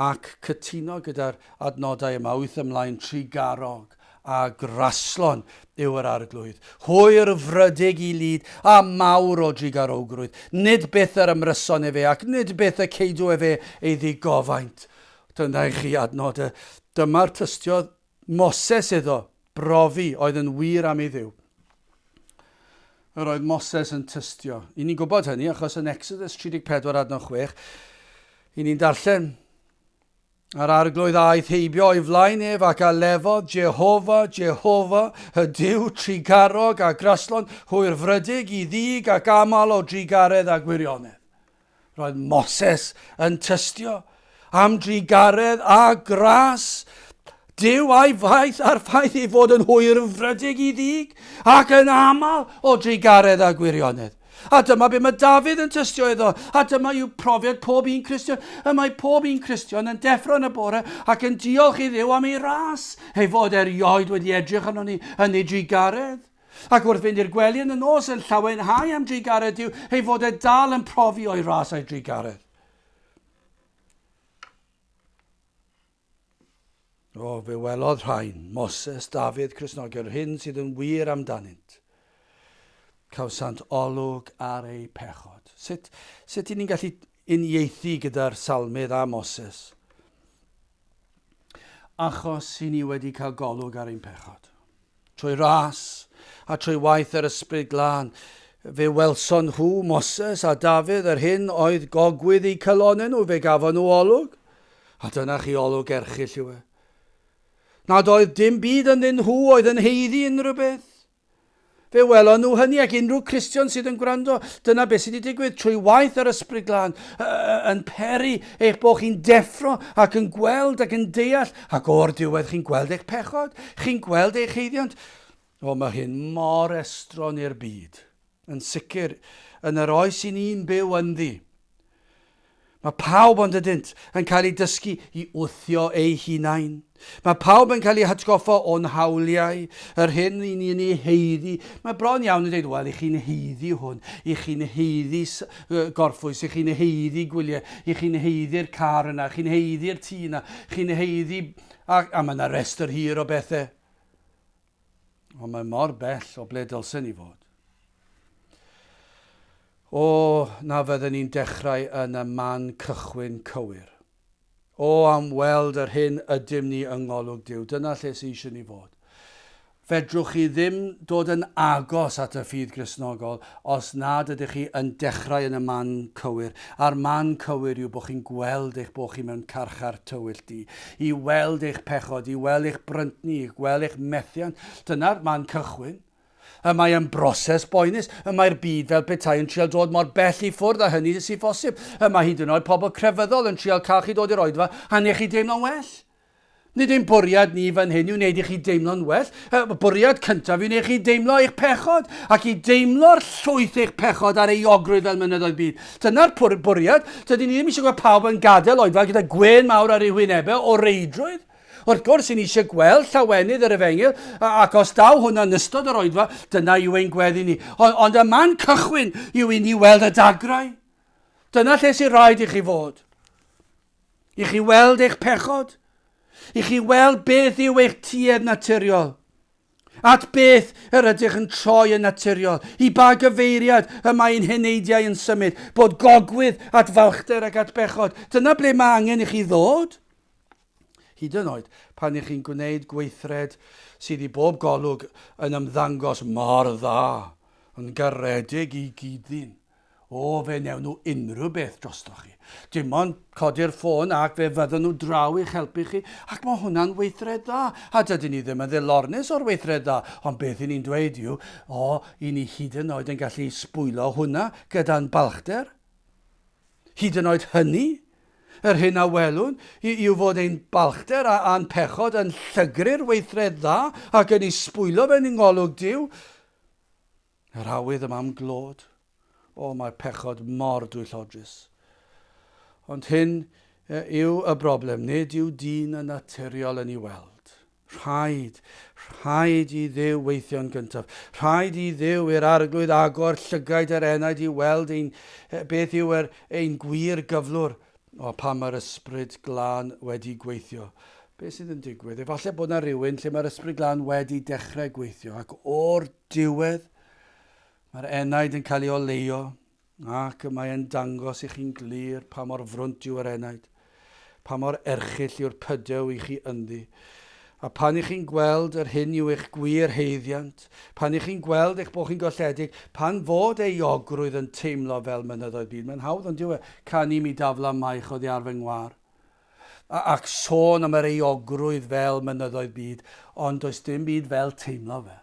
ac cytuno gyda'r adnodau yma wyth ymlaen trigarog a graslon yw yr arglwydd. Hwyr frydig i lyd a mawr o drigarogrwydd. Nid byth yr ymryson e fe ac nid byth y ceidw e fe ei ddigofaint. Dyna i chi adnodau. Dyma'r tystio Moses iddo brofi oedd yn wir am ei ddiw. Yr oedd Moses yn tystio. I ni'n gwybod hynny achos yn Exodus 34 adnod 6, i ni'n darllen. Ar arglwydd aeth heibio o'i flaen ef ac a lefodd Jehova, y Duw trigarog a graslon, hwyr frydig i ddig ac amal o drigaredd a gwirionedd. Roedd Moses yn tystio am drigaredd a gras. Duw a'i faith a'r ffaith ei fod yn hwyr frydig i ddig ac yn amal o drigaredd a gwirionedd. A dyma be mae Dafydd yn tystio iddo. A dyma yw profiad pob un Cristion. Y mae pob un Cristion yn deffro yn y bore ac yn diolch i Dduw am ei ras. Ei fod erioed wedi edrych arno ni yn ei drigaredd. Ac wrth fynd i'r gwely yn y nos yn llawenhau am drigaredd Duw, ei fod e dal yn profi o'i ras a'i drigaredd. O, fe welodd rhain, Moses, Dafydd, Cristnogion, hyn sydd yn wir amdanynt. Cawsant olwg ar ei pechod. Sut i ni'n gallu uniaethu gyda'r salmydd a Moses? Achos i ni wedi cael golwg ar ein pechod. Trwy ras a trwy waith yr ysbryd glân, fe welson nhw, Moses a Dafydd, yr hyn oedd gogwydd eu cylonau nhw, fe gafon nhw olwg. A dyna chi olwg erchill yw e. Nad oedd dim byd yn ddyn nhw oedd yn heiddi unrhyw beth. Fe welon nhw hynny ac unrhyw Cristion sydd yn gwrando. Dyna beth sydd wedi digwydd trwy waith yr ysbryd glân yn peri eich bod chi'n deffro ac yn gweld ac yn deall ac o'r diwedd chi'n gweld eich pechod. Chi'n gweld eich heiddiant. O, mae hyn mor estron i'r byd. Yn sicr yn yr oes i ni'n byw ynddi. Mae pawb ond ydynt yn cael ei dysgu i wthio ei hunain. Mae pawb yn cael ei hatgoffa o'n hawliau, yr hyn i ni'n ei heiddi. Mae bron iawn yn dweud, wel, i chi'n heiddi hwn, i chi'n heiddi gorffwys, i chi'n heiddi gwyliau, i chi'n heiddi'r car yna, chi'n heiddi'r tŷ yna, chi'n heiddi, a mae yna restr hir o bethau. Ond mae mor bell o ble dylsen ni fod. O, na fydden ni'n dechrau yn y man cychwyn cywir. O, am weld yr hyn ydym ni yng ngolwg Duw. Dyna lle sy'n eisiau ni fod. fedrwch chi ddim dod yn agos at y ffydd Gristnogol os nad ydych chi yn dechrau yn y man cywir. A'r man cywir yw bod chi'n gweld eich bod chi mewn carchar tywyllt di. I weld eich pechod, i weld eich bryntni, i weld eich methiant. Dyna'r man cychwyn. Mae'n broses boenus. Mae'r byd fel petai yn trial dod mor bell i ffwrdd a hynny sy'n bosib. Mae hyd yn oed pobl crefyddol yn trial cael chi dod i'r oedfa a neu chi deimlo'n well. Nid ein bwriad ni fan hyn yw wneud i chi deimlo'n well. Bwriad cyntaf yw wneud chi deimlo eich pechod ac i deimlo'r llwyth eich pechod ar ei ogrwydd fel mynyddoedd byd. Dyna'r bwriad. Dydyn ni ddim eisiau gweld pawb yn gadael oedfa gyda gwen mawr ar ei wynebau o reidrwydd. Wrth gwrs, sy'n eisiau gweld llawenydd yr efengyl, ac os daw hwnna yn ystod yr oedfa, dyna yw ein gweddi ni. Ond y man cychwyn yw i ni weld y dagrau. Dyna lle sy'n rhaid i chi fod. I chi weld eich pechod. I chi weld beth yw eich tuedd naturiol. At beth yr ydych yn troi yn naturiol. I ba gyfeiriad y mae'n heneidiau yn symud. Bod gogwydd at falchder ac at bechod. Dyna ble mae angen i chi ddod. Hyd yn oed pan ych chi'n gwneud gweithred sydd i bob golwg yn ymddangos mor dda. Yn garedig i gyddyn. O, fe newn nhw unrhyw beth drostoch chi. Dim ond codi'r ffôn ac fe fydden nhw draw i'ch helpu chi. Ac mae hwnna'n weithred dda. A dydyn ni ddim yn ddilornus o'r weithred dda. Ond beth i ni'n dweud yw, i ni hyd yn oed yn gallu sbwylo hwnna gyda'n balchder. Hyd yn oed hynny, yr hyn a welwn, yw fod ein balchder a'n pechod yn llygru'r weithred dda ac yn ei sbwylo fe'n ngolwg Duw. Yr awydd yma am glod. Mae'r pechod mor dwyllodrus. Ond hyn yw y broblem. Nid yw dyn yn naturiol yn ei weld. Rhaid i Dduw weithio'n gyntaf. Rhaid i Dduw i'r arglwydd agor llygaid yr enaid i weld beth yw ein gwir gyflwr. Pan mae'r ysbryd glân wedi gweithio. Beth sydd yn digwydd? Efallai bod yna rhywun lle mae'r ysbryd glân wedi dechrau gweithio ac o'r diwedd mae'r enaid yn cael ei oleio ac mae'n dangos i chi'n glir pa mor frwnt yw yr enaid, pa mor erchyll yw'r pydew i chi ynddi. A pan i chi'n gweld yr hyn yw eich gwir heiddiant, pan i chi'n gweld eich bod chi'n golledig, pan fod ei ogrwydd yn teimlo fel mynyddoedd byd, mae'n hawdd ond yw canu mi dafla maich oddi ar fy ngwar. Ac sôn am yr ei ogrwydd fel mynyddoedd byd, ond does dim byd fel teimlo fe.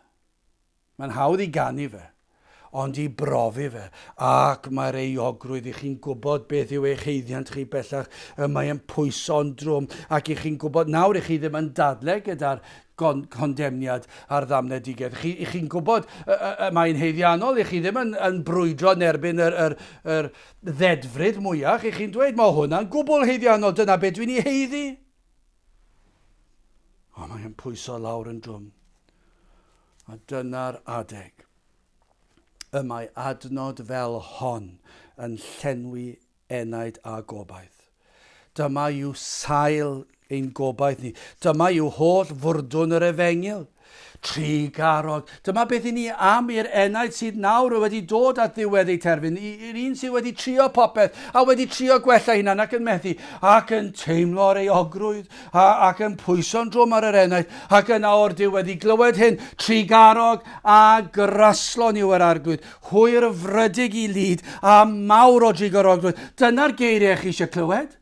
Mae'n hawdd i ganu fe. Ond i brofi fe, ac mae'r ei ogrwydd i chi'n gwybod beth yw eich heiddiant chi bellach, mae'n pwyso'n drwm, ac i chi'n gwybod, nawr i chi ddim yn dadle gyda'r condemniad a'r ddamnedigaeth. I chi'n gwybod mae'n heiddiannol, i chi ddim yn brwydro yn erbyn yr ddedfryd mwyach, i chi'n dweud, mae hwnna'n gwbl heiddiannol, dyna beth dwi'n ei heiddi. Mae'n pwyso lawr yn drwm. A dyna'r adeg. Mae adnod fel hon yn llenwi enaid a gobaith. Dyma yw sail ein gobaith ni. Dyma yw holl fwrdwn yr efengyl. Trigarog. Dyma beth i ni am i'r enaid sydd nawr wedi dod at ddiwedd ei terfyn. I'r un sydd wedi trio popeth a wedi trio gwella hunan ac yn methu ac yn teimlo'r ei ogrwydd ac yn pwyso'n drwm ar yr enaid ac yna o'r diwedd i glywed hyn. Trigarog a graslon yw yr arglwydd. Hwyr frydig i lyd a mawr o trigarogrwydd. Dyna'r geiriau chi eisiau clywed.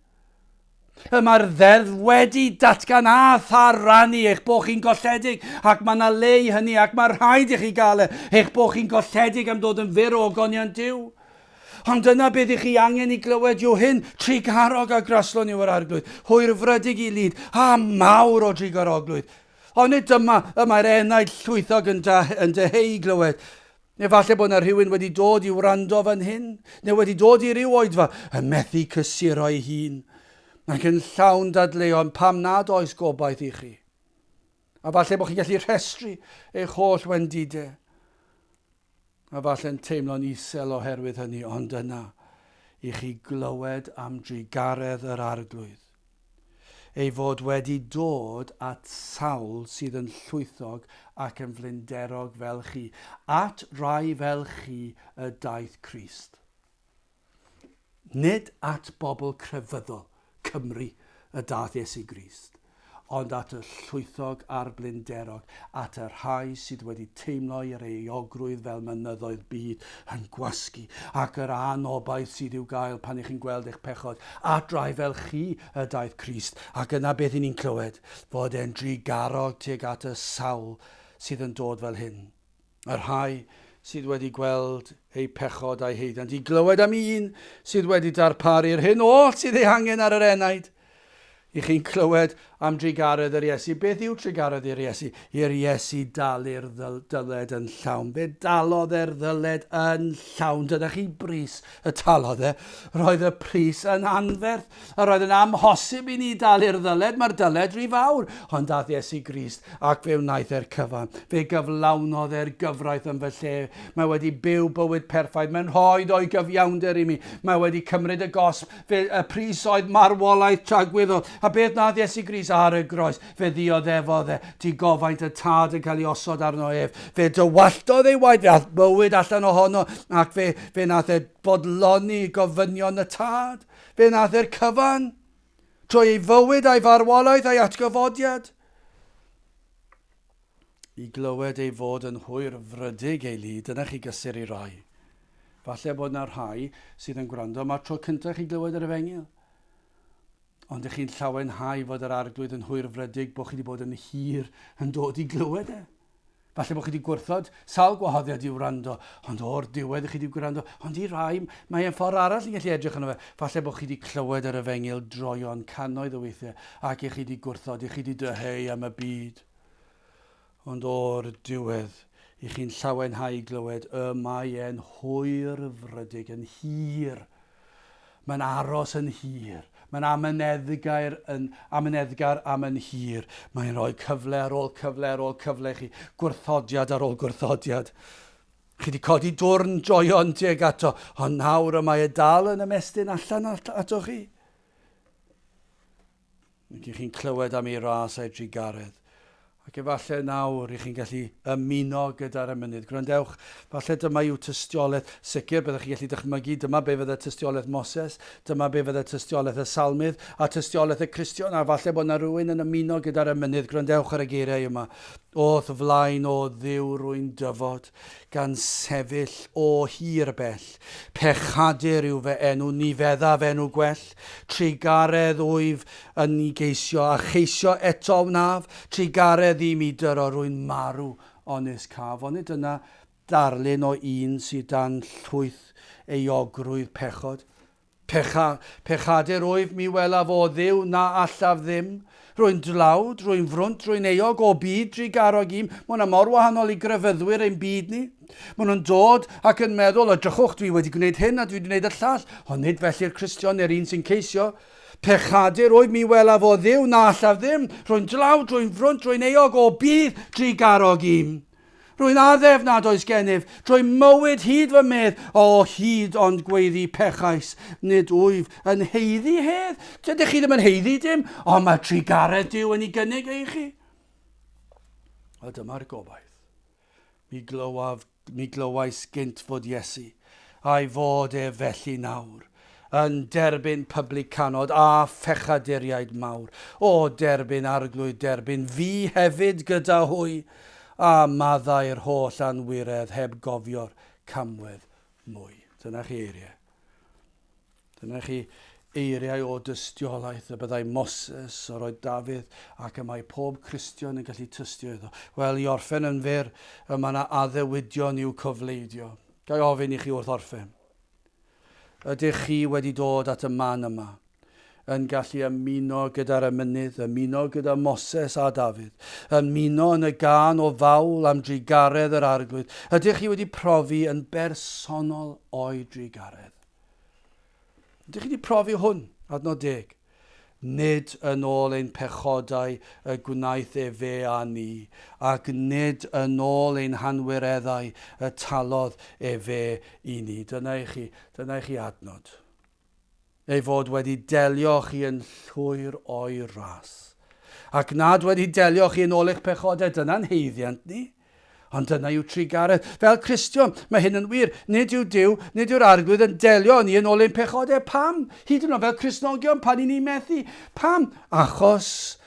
Mae'r ddeddf wedi datgan a tharrannu eich bod chi'n golledig ac mae yna le i hynny ac mae rhaid i chi gael eich bod chi'n golledig am dod yn fyr o ogoniant Duw. Ond dyna beth i chi angen i glywed yw hyn, trigarog a graslon yw yr arglwydd, hwyr frydig i lyd a mawr o trigaroglwydd. Ond nid mae'r enaid llwythog yn deheu i glywed. Efallai bod yna rhywun wedi dod i wrando fan hyn, neu wedi dod i ryw oedfa yn methu cysuro ei hun. Ac yn llawn dadleuon pam nad oes gobaith i chi. A falle bod chi'n gallu rhestru eich holl wendidau. A falle'n teimlo'n isel oherwydd hynny, ond yna i chi glywed am drigaredd yr arglwydd. Ei fod wedi dod at sawl sydd yn llwythog ac yn flinderog fel chi, at rai fel chi y daeth Crist. Nid at bobl crefyddol Cymru y dath Iesu Grist, ond at y llwythog a'r blinderog, at y rhai sydd wedi teimlo i'r euogrwydd fel mynyddoedd byd yn gwasgu, ac yr anobaith sydd i'w gael pan ych chi'n gweld eich pechod, a drai fel chi y daeth Crist, ac yna beth ni'n clywed, fod e'n drigarog tuag at y sawl sydd yn dod fel hyn. Yr rhai sydd wedi gweld ei pechod a'i heiddiant, i glywed am un sydd wedi darparu'r hyn oll sydd ei hangen ar yr enaid. I chi'n clywed am drigaredd yr Iesu. Beth yw drigaredd yr Iesu? I'r Iesu dalu'r dyled yn llawn. Fe dalodd e'r ddyled yn llawn. Dyna chi bris y talodd e. Roedd y pris yn anferth. A roedd yn amhosib i ni dalu'r ddyled. Mae'r dyled rhy fawr. Ond dath Iesu Grist ac fe wnaeth e'r cyfan. Fe gyflawnodd e'r gyfraith yn fy lle. Mae wedi byw bywyd perffaith. Mae'n rhoed o'i gyfiawnder i mi. Mae wedi cymryd y gosb. Fe y pris oedd marwolaeth tragweddol. A beth nath Iesu Grist ar y groes? Fe ddioddefodd e. Di gofaint y tad yn cael ei osod arno ef. Fe dywalltodd ei waed. Fe ath bywyd allan ohono. Ac fe nath e bodloni gofynion y tad. Fe nath e'r cyfan. Trwy ei fywyd a'i farwolaeth a'i atgyfodiad. I glywed ei fod yn hwyr frydig ei lyd. Dyna chi gysur i rai. Falle bod yna rhai sydd yn gwrando. Mae'r tro cyntaf chi glywed yr Efengyl. Ond ych chi'n llawenhau fod yr arglwydd yn hwyr frydig bod chi wedi bod yn hir yn dod i glywed e. Falle bod chi wedi gwrthod sawl gwahoddiad i wrando, ond o'r diwedd ych chi wedi gwrando. Ond i rai, mae e'n ffordd arall yn gallu edrych yn fe. Falle bod chi wedi clywed yr Efengyl droion cannoedd o weithiau, ac ych chi wedi gwrthod, ych chi wedi dyheu am y byd. Ond o'r diwedd, ych chi'n llawenhau i glywed, mae e'n hwyr frydig, yn hir. Mae'n aros yn hir. Mae'n amyneddgar am yn hir. Mae'n rhoi cyfle ar ôl cyfle ar ôl cyfle chi. Gwrthodiad ar ôl gwrthodiad. Chi wedi codi dwrn joion tuag ato. Ond nawr y mae e dal yn ymestyn allan ato chi. Chi'n clywed am ei ras a'i drigaredd. Ac efallai nawr i chi'n gallu ymuno gyda'r emynydd. Gwrandewch, falle dyma yw tystiolaeth sicr, byddwch chi'n gallu dychmygu, dyma be fydde tystiolaeth Moses, dyma be fydde tystiolaeth y Salmydd, a tystiolaeth y Cristion, a falle bod yna rhywun yn ymuno gyda'r emynydd. Gwrandewch ar y geiriau yma. Odd flaen o ddiw rwy'n dyfod, gan sefyll o hir bell. Pechadur yw fe enw, ni feddaf enw gwell. Trugaredd wyf yn ei geisio, a cheisio eto wnaf. Trugaredd i mi dyro rwy'n marw onys caf. Ond dyna darlun o un sydd dan llwyth euogrwydd pechod. Pechadur wyf mi welaf o ddiw na allaf ddim. Rwy'n dlawd, rwy'n frwnt, rwy'n eog o byd drigarog im. Mae hwnna mor wahanol i grefyddwyr ein byd ni. Mae nhw'n dod ac yn meddwl, edrychwch, dwi wedi gwneud hyn a dwi wedi gwneud y llall. Ond nid felly'r Cristion neu'r un sy'n ceisio. Pechadur wyf mi welaf o ddiw na allaf ddim. Rwy'n dlawd, rwy'n frwnt, rwy'n eog o byd drigarog im. Rwy'n addef nad oes gennyf, drwy mywyd hyd fy medd, o hyd ond gweiddi pechais, nid wyf yn heiddi hedd. Dydych chi ddim yn heiddi dim, ond mae trugaredd Duw yn ei gynnig eich chi. A dyma'r gobaith. Mi glywais gynt fod Iesu, a'i fod e felly nawr, yn derbyn publicanod a phechaduriaid mawr. O derbyn arglwydd, derbyn fi hefyd gyda hwy, a maddau'r holl anwiredd heb gofio'r camwedd mwy. Dyna chi eiriau. Dyna chi eiriau o dystiolaeth y byddai Moses o'r oed Dafydd ac y mae pob Cristion yn gallu tystio iddo. Wel, i orffen yn fyr, mae yna addewidion i'w cofleidio. Gai ofyn i chi wrth orffen. Ydych chi wedi dod at y man yma yn gallu ymuno gyda'r emynydd, ymuno gyda Moses a Dafydd, ymuno yn y gan o fawl am drigaredd yr arglwydd. Ydych chi wedi profi yn bersonol o'i drigaredd? Ydych chi wedi profi hwn, adnod 10? Nid yn ôl ein pechodau y gwnaeth e fe a ni, ac nid yn ôl ein hanwireddau y talodd e fe i ni. Dyna i chi adnod. Ei fod wedi delio chi yn llwyr o'i ras. Ac nad wedi delio chi yn ôl eich pechodau, dyna'n heiddiant ni. Ond dyna yw trugaredd. Fel Cristion, mae hyn yn wir. Nid yw Duw, nid yw'r arglwydd yn delio ni yn ôl ein pechodau. Pam? Hyd yn oed fel Cristnogion pan i ni'n methu. Pam? Achos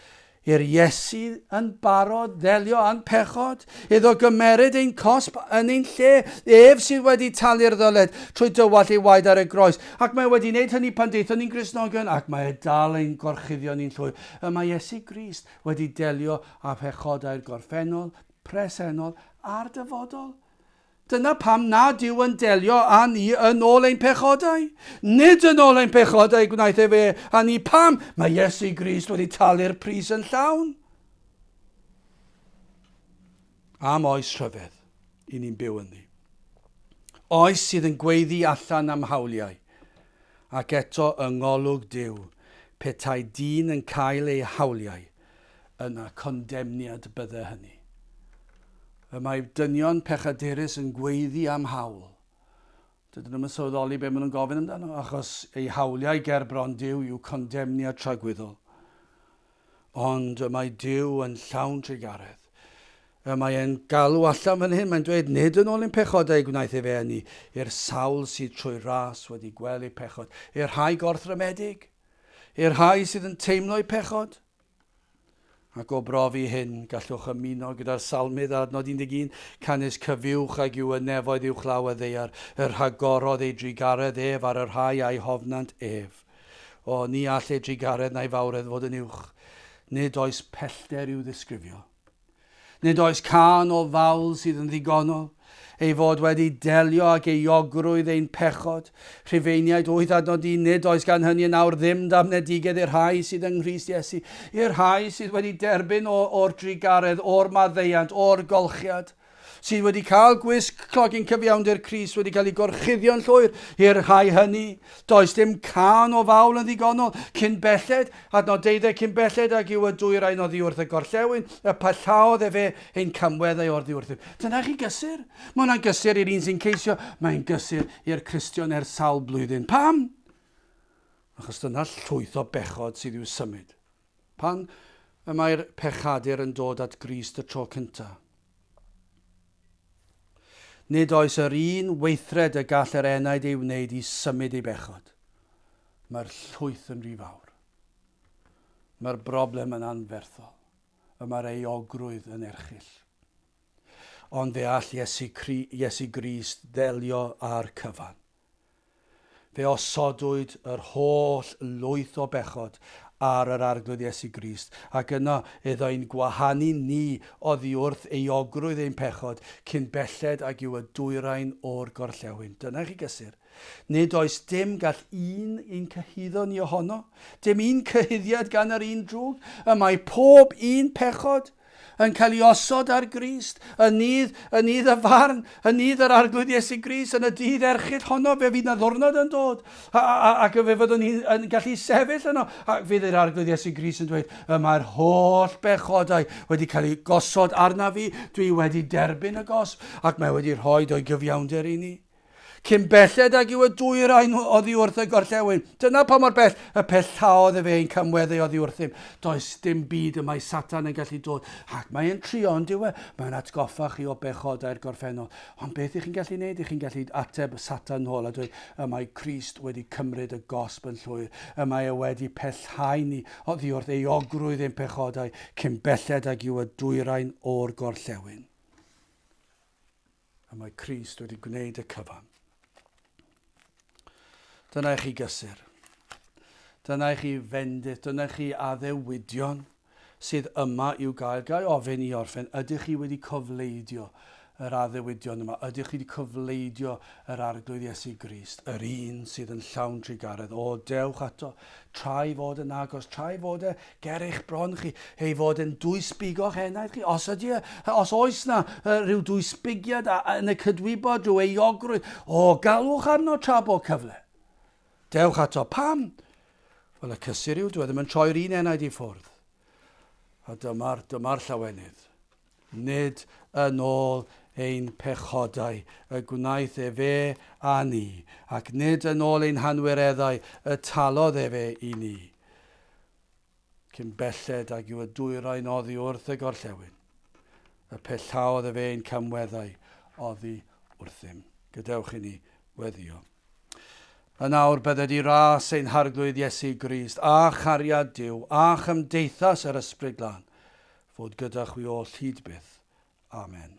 i'r Iesu yn barod ddelio a'n pechod, iddo gymeryd ein cosb yn ein lle, ef sydd wedi talu'r ddyled trwy dywall ei waed ar y groes. Ac mae wedi wneud hynny pan deithon ni'n Gristnogion, ac mae dal ein gorchuddio ni'n llwyr. Mae Iesu Grist wedi delio â pechodau'r gorffennol, presennol a'r dyfodol. Dyna pam nad yw yn delio â ni yn ôl ein pechodau. Nid yn ôl ein pechodau gwnaeth e fe a ni pam mae Iesu Grist wedi talu'r pris yn llawn. Am oes rhyfedd i ni'n byw yn ni. Oes sydd yn gweiddi allan am hawliau, ac eto yng ngolwg Duw, petai dyn yn cael ei hawliau, yna condemniad bydde hynny. Mae dynion pechaderus yn gweiddi am hawl. Dydyn nhw'n sylweddoli be maen nhw'n gofyn amdano, achos ei hawliau ger bron Duw yw condemniad tragwyddol. Ond mae Duw yn llawn trigaredd. Mae'n galw allan fan hyn, mae'n dweud nid yn ôl ein pechodau gwnaeth e fe ni, i'r sawl sydd trwy ras wedi gweld eu pechod, i'r rhai gorthrymedig, i'r rhai sydd yn teimlo'u pechod. Ac o brofi hyn, gallwch ymuno gyda'r salmydd adnod 11, canis cyfiwch ac yw y nefoedd uwchlaw y ddeiar, yr rhagorodd ei drigaredd ef ar yr rhai a'i hofnant ef. O, ni all ei drigaredd na'i fawredd fod yn uwch. Nid oes pellter i'w ddisgrifio. Nid oes can o fawl sydd yn ddigonol, ei fod wedi delio ac euogrwydd ein pechod. Rhufeiniaid 8:1, nid oes gan hynny yn awr ddim damnedigedd i'r rhai sydd yng Nghrist Iesu, i'r rhai sydd wedi derbyn o'r drigaredd, o'r maddeiant, o'r golchiad, sydd wedi cael gwisg clogin cyfiawnder Crist, wedi cael ei gorchuddio'n llwyr, i'r rhai hynny. Does dim can o fawl yn ddigonol, cyn belled, adnod 12 cyn belled ac yw y dwyrain oddi wrth y gorllewin, y pallaodd e fe ein camweddau orddi wrth. Dyna chi gysur. Mae hwnna'n gysur i'r un sy'n ceisio, mae'n gysur i'r Cristion ers sawl blwyddyn. Pam? Achos dyna llwyth o bechod sydd i'w symud. Pan mae'r pechadur yn dod at Grist y tro cyntaf. Nid oes yr un weithred y gall yr enaid ei wneud i symud ei bechod. Mae'r llwyth yn rhy fawr. Mae'r broblem yn anferthol. Mae'r euogrwydd yn erchyll. Ond fe all Iesu Grist ddelio â'r cyfan. Fe osodwyd yr holl lwyth o bechod ar yr arglwydd Iesu Grist, ac yno iddo'n gwahanu ni oddi wrth euogrwydd ein pechod cyn belled ac yw y dwyrain o'r gorllewin. Dyna chi gysur. Nid oes dim gall un cyhyddo ni ohono, dim un cyhyddiad gan yr un drwg, y mae pob un pechod yn cael ei osod ar Grist, yn nydd y farn, yn nydd yr arglwydd Iesu Grist, yn y dydd erchyll honno, fe fydd na ddwrnod yn dod, ac fe fyddwn ni'n gallu sefyll yno, ac fydd yr arglwydd Iesu Grist yn dweud, mae'r holl bechodau wedi cael ei gosod arna fi, dwi wedi derbyn y gosb, ac mae wedi rhoi o'i gyfiawnder i ni. Cyn belled ac yw y dwyrain oddi wrth y gorllewin. Dyna pa mor bell, y pellaodd e fe ein camweddau oddi wrthym. Does dim byd y mae Satan yn gallu dod. Ac mae'n trio ond yw e. Mae'n atgoffa chi o bechodau'r gorffennol. Ond beth ych chi'n gallu wneud? Ych chi'n gallu ateb Satan nôl a dweud, mae Crist wedi cymryd y gosb yn llwyr. Mae e wedi pellhau ni oddi wrth euogrwydd ein pechodau cyn belled ac yw y dwyrain o'r gorllewin. Mae Crist wedi gwneud y cyfan. Dyna chi gysur. Dyna chi fendith, dyna chi addewidion sydd yma i'w gael. Gai ofyn i orffen, ydych chi wedi cofleidio yr addewidion yma? Ydych chi wedi cofleidio yr arglwydd Iesu Grist? Yr un sydd yn llawn trigaredd. O, dewch ato, trai fod yn agos, trai fod ger eich bron chi, ei fod yn dwysbigo'ch enaid chi. Os oes na rhyw dwysbigiad yn y cydwybod, rhyw euogrwydd, galwch arno tra bo cyfle. Dewch ato. Pam? Wel, y cysur yw, dwi ddim yn troi'r un enaid i ffwrdd. A dyma'r llawenydd. Nid yn ôl ein pechodau y gwnaeth e fe a ni, ac nid yn ôl ein hanwireddau y talodd e fe i ni. Cyn belled ac yw y dwyrain oddi wrth y gorllewin. Y pellaodd e fe ein camweddau oddi wrthym. Gadewch i ni weddio. A nawr bydde di ras ein harglwydd Iesu Grist, a chariad Dyw, a chymdeithas yr Ysbryd Glân, fod gyda chwi o hyd byth. Amen.